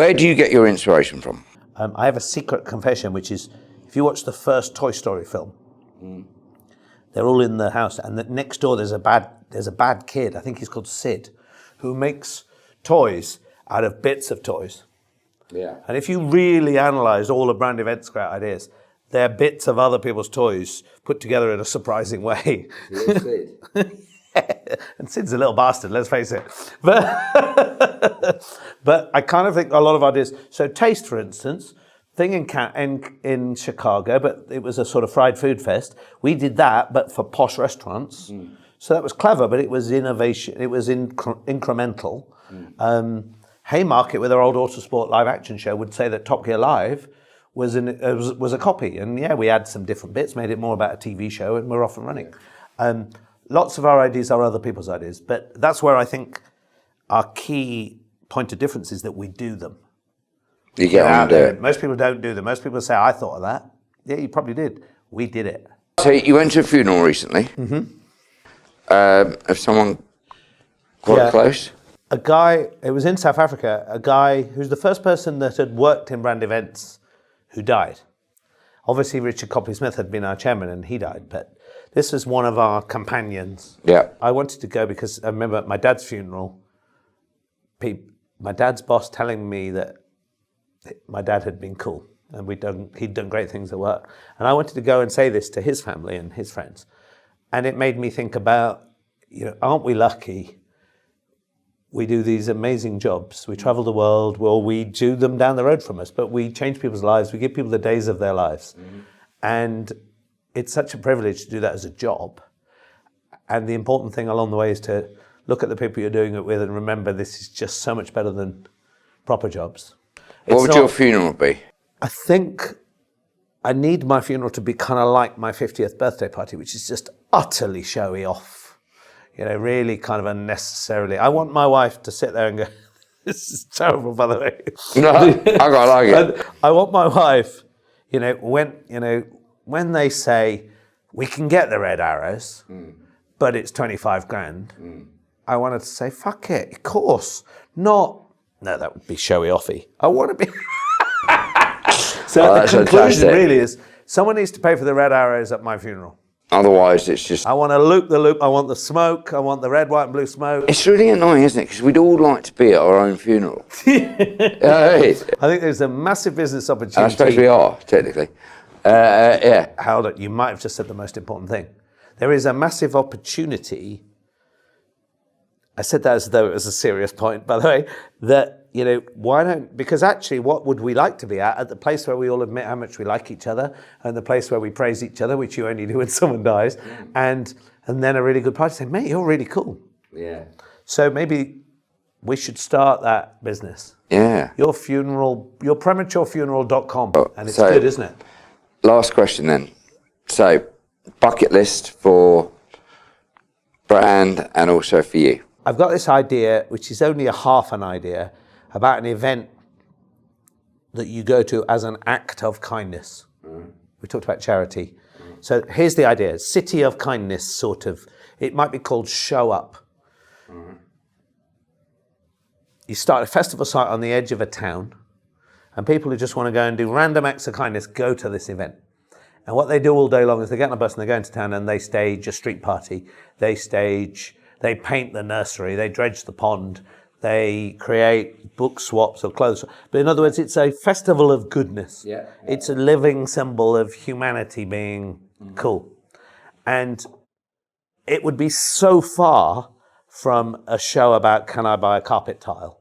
Where do you get your inspiration from? I have a secret confession, which is, if you watch the first Toy Story film, they're all in the house, and next door there's a bad kid. I think he's called Sid, who makes toys out of bits of toys. Yeah. And if you really analyse all of Brand Event's great ideas, they're bits of other people's toys put together in a surprising way. Sid. And Sid's a little bastard, let's face it. But I kind of think a lot of ideas. So Taste, for instance, thing in Chicago, but it was a sort of fried food fest. We did that, but for posh restaurants. So that was clever, but it was innovation. It was incremental. Haymarket, with their old Autosport live action show, would say that Top Gear Live was a copy. And yeah, we had some different bits, made it more about a TV show, and we're off and running. Lots of our ideas are other people's ideas, but that's where I think our key point of difference is that we do them. You get on and do it. Most people don't do them. Most people say, I thought of that. Yeah, you probably did. We did it. So you went to a funeral recently. Of someone quite close? A guy, it was in South Africa, a guy who's the first person that had worked in Brand Events who died. Obviously, Richard Copley-Smith had been our chairman and he died, but this was one of our companions. Yeah. I wanted to go because I remember at my dad's funeral, my dad's boss telling me that my dad had been cool and he'd done great things at work. And I wanted to go and say this to his family and his friends. And it made me think about, aren't we lucky? We do these amazing jobs. We travel the world. Well, we do them down the road from us, but we change people's lives. We give people the days of their lives. And it's such a privilege to do that as a job. And the important thing along the way is to look at the people you're doing it with and remember this is just so much better than proper jobs. What would your funeral be? I think I need my funeral to be kind of like my 50th birthday party, which is just utterly showy off. Really kind of unnecessarily. I want my wife to sit there and go, this is terrible, by the way. No, I quite like it. I want my wife, when they say, we can get the red arrows, but it's 25 grand, I wanted to say, fuck it, of course. No, that would be showy offy. I want to be... So the conclusion really is, someone needs to pay for the red arrows at my funeral. Otherwise, it's just... I want to loop the loop. I want the smoke. I want the red, white, and blue smoke. It's really annoying, isn't it? Because we'd all like to be at our own funeral. I think there's a massive business opportunity. I suppose we are, technically. Yeah. Howard, you might have just said the most important thing. There is a massive opportunity. I said that as though it was a serious point, by the way, that, because actually what would we like to be at the place where we all admit how much we like each other and the place where we praise each other, which you only do when someone dies, and then a really good party saying, mate, you're really cool. Yeah. So maybe we should start that business. Yeah. Your prematurefuneral.com, and it's good, isn't it? Last question then. So, bucket list for Brand and also for you. I've got this idea, which is only a half an idea, about an event that you go to as an act of kindness. We talked about charity. So here's the idea, city of kindness, sort of. It might be called Show Up. You start a festival site on the edge of a town, and people who just want to go and do random acts of kindness go to this event. And what they do all day long is they get on a bus and they go into town and they stage a street party. They paint the nursery, they dredge the pond, they create book swaps or clothes. But in other words, it's a festival of goodness. Yeah. It's a living symbol of humanity being cool. And it would be so far from a show about, can I buy a carpet tile?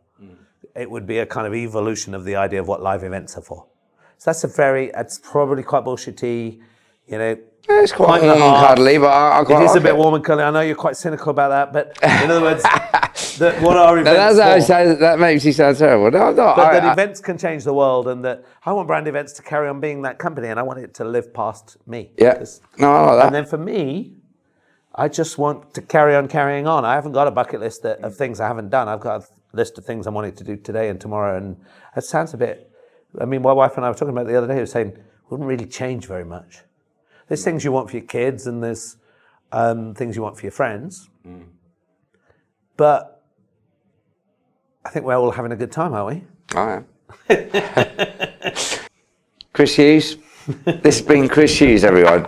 It would be a kind of evolution of the idea of what live events are for. So that's probably quite bullshitty, It's quite warm and cuddly, but I quite like it. It is a bit it. warm and cuddly. I know you're quite cynical about that, but in other words, what are events for? That makes you sound terrible. No, But that events can change the world, and that I want Brand Events to carry on being that company, and I want it to live past me. Yeah. No, I like that. And then for me, I just want to carry on carrying on. I haven't got a bucket list of things I haven't done. I've got a list of things I'm wanting to do today and tomorrow, and it sounds a bit... I mean, my wife and I were talking about it the other day, saying it wouldn't really change very much. There's things you want for your kids and there's things you want for your friends. But I think we're all having a good time, aren't we? I am. Chris Hughes. This has been Chris Hughes, everyone.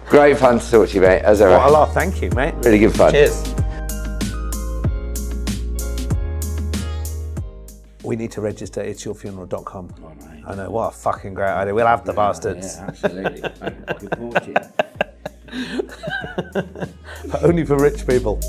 Great fun to talk to you, mate, as ever. What a laugh, thank you, mate. Really good fun. Cheers. We need to register itsyourfuneral.com. Oh, mate. I know, what a fucking great idea. We'll have the bastards. Yeah, absolutely. I'm looking forward to it. But only for rich people.